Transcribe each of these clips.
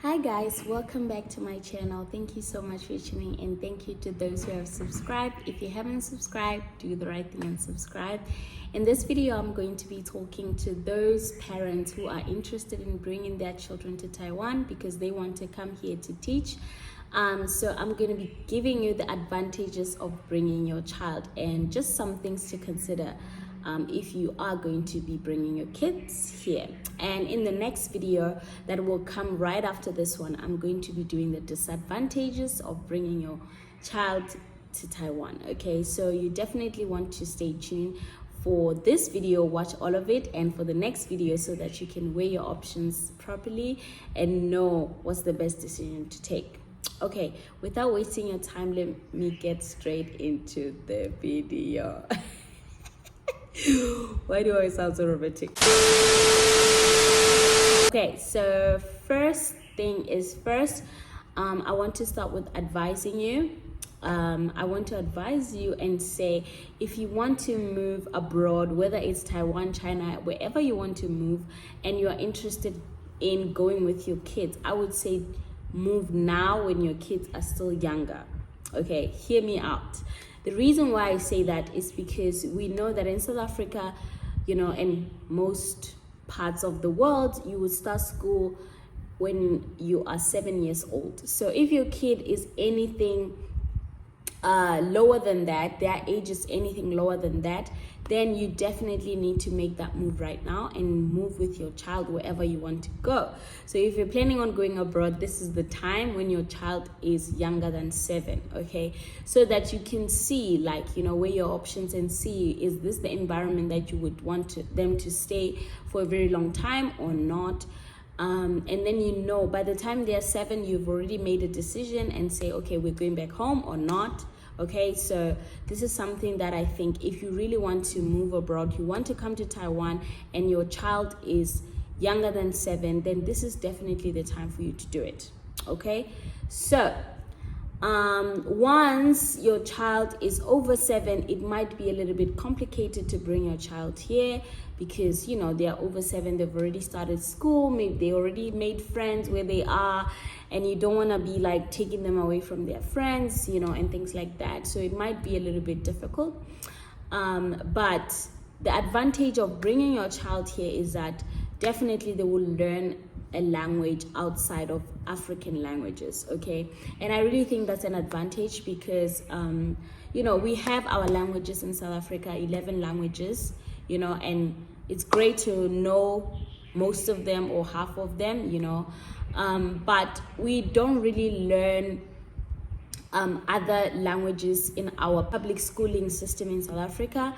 Hi guys, welcome back to my channel. Thank you so much for tuning in. Thank you to those who have subscribed. If you haven't subscribed, do the right thing and subscribe. In this video, I'm going to be talking to those parents who are interested in bringing their children to Taiwan because they want to come here to teach. So I'm going to be giving you the advantages of bringing your child and just some things to consider if you are going to be bringing your kids here. And in the next video that will come right after this one, I'm going to be doing the disadvantages of bringing your child to Taiwan. Okay, so you definitely want to stay tuned for this video, watch all of it, and for the next video so that you can weigh your options properly and know what's the best decision to take. Okay, without wasting your time, let me get straight into the video. Why do I sound so romantic? Okay, so first thing is first, I want to start with advising you. I want to advise you and say, if you want to move abroad, whether it's Taiwan, China, wherever you want to move, and you are interested in going with your kids, I would say move now when your kids are still younger. Okay, hear me out. The reason why I say that is because we know that in South Africa, in most parts of the world, you would start school when you are 7 years old. So if your kid is anything lower than that, their age is anything lower than that, then you definitely need to make that move right now and move with your child wherever you want to go. So if you're planning on going abroad, this is the time when your child is younger than 7, okay? So that you can see, weigh your options and see, is this the environment that you would want them to stay for a very long time or not? And then by the time they're 7, you've already made a decision and say, okay, we're going back home or not. Okay, so this is something that I think if you really want to move abroad, you want to come to Taiwan and your child is younger than 7, then this is definitely the time for you to do it. Okay, so once your child is over 7, it might be a little bit complicated to bring your child here because they are over 7, they've already started school, maybe they already made friends where they are, and you don't want to be taking them away from their friends, and things like that. So it might be a little bit difficult, but the advantage of bringing your child here is that definitely they will learn a language outside of African languages. Okay, and I really think that's an advantage because we have our languages in South Africa, 11 languages, and it's great to know most of them or half of them, but we don't really learn other languages in our public schooling system in South Africa,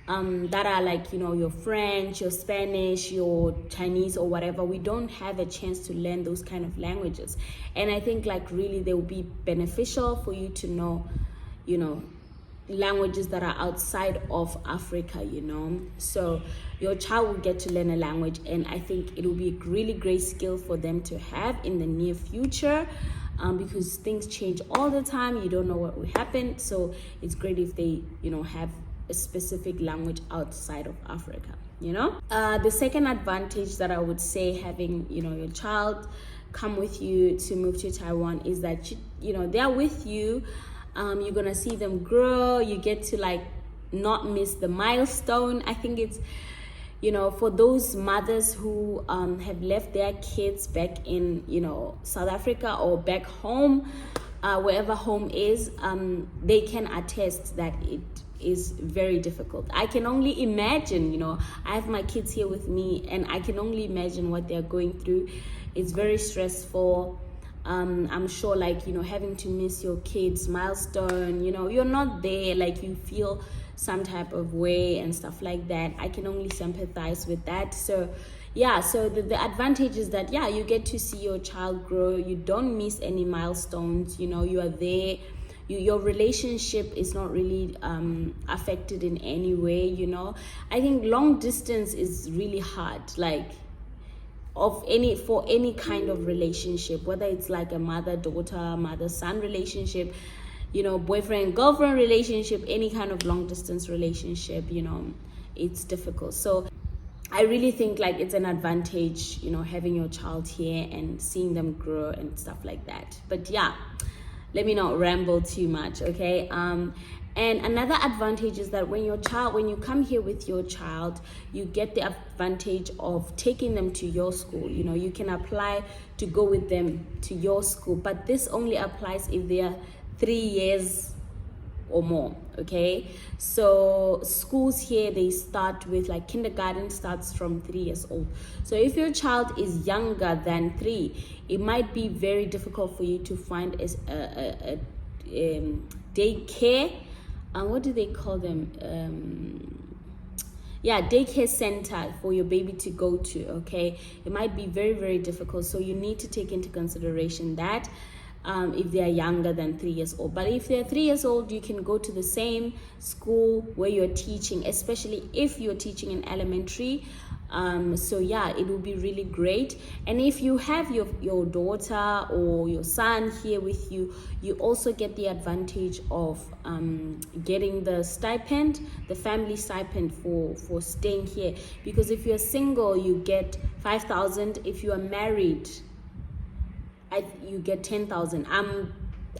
that are your French, your Spanish, your Chinese or whatever. We don't have a chance to learn those kind of languages, and I think really they will be beneficial for you to know languages that are outside of Africa, so your child will get to learn a language, and I think it will be a really great skill for them to have in the near future, because things change all the time. You don't know what will happen, so it's great if they have a specific language outside of Africa. The second advantage that I would say having your child come with you to move to Taiwan is that they're with you. You're gonna see them grow. You get to not miss the milestone. I think it's for those mothers who have left their kids back in South Africa or back home, wherever home is, they can attest that it is very difficult. I can only imagine, I have my kids here with me, and I can only imagine what they're going through. It's very stressful. I'm sure having to miss your kids' milestone, you're not there, you feel some type of way and stuff like that. I can only sympathize with that. So yeah, so the advantage is that you get to see your child grow. You don't miss any milestones. You are there. Your relationship is not really affected in any way. I think long distance is really hard, for any kind of relationship, whether it's a mother-daughter, mother-son relationship, boyfriend-girlfriend relationship, any kind of long distance relationship, it's difficult. So I really think like it's an advantage, you know, having your child here and seeing them grow and stuff like that. But yeah, let me not ramble too much, okay? And another advantage is that when you come here with your child, you get the advantage of taking them to your school. You know, you can apply to go with them to your school, but this only applies if they are 3 years or more, okay? So schools here, they start with, like, kindergarten starts from 3 years old. So if your child is younger than 3, it might be very difficult for you to find a daycare. What do they call them? Daycare center for your baby to go to, okay? It might be very, very difficult. So you need to take into consideration that if they are younger than 3 years old. But if they're 3 years old, you can go to the same school where you're teaching, especially if you're teaching in elementary. So yeah, it will be really great. And if you have your daughter or your son here with you, you also get the advantage of getting the stipend, the family stipend for staying here. Because if you're single, you get 5,000. If you are married, you get 10,000.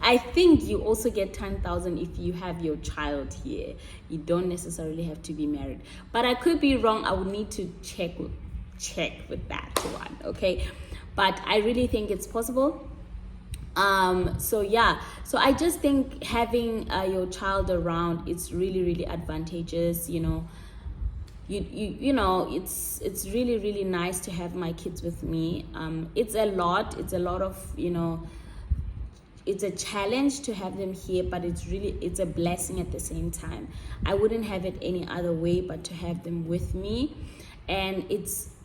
I think you also get 10,000 if you have your child here. You don't necessarily have to be married, but I could be wrong. I would need to check with that one, okay? But I really think it's possible. So yeah, so I just think having your child around, it's really, really advantageous. You know, you know, it's really, really nice to have my kids with me. It's a lot of, you know, it's a challenge to have them here, but it's a blessing at the same time. I wouldn't have it any other way but to have them with me. And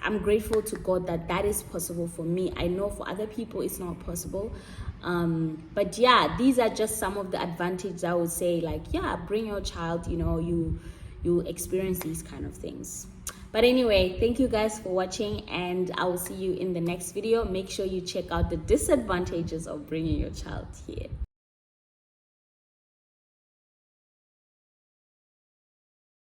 I'm grateful to God that is possible for me. I know for other people it's not possible. But yeah, these are just some of the advantages I would say. Like, yeah, bring your child, you know, you experience these kind of things. But anyway, thank you guys for watching, and I will see you in the next video. Make sure you check out the disadvantages of bringing your child here.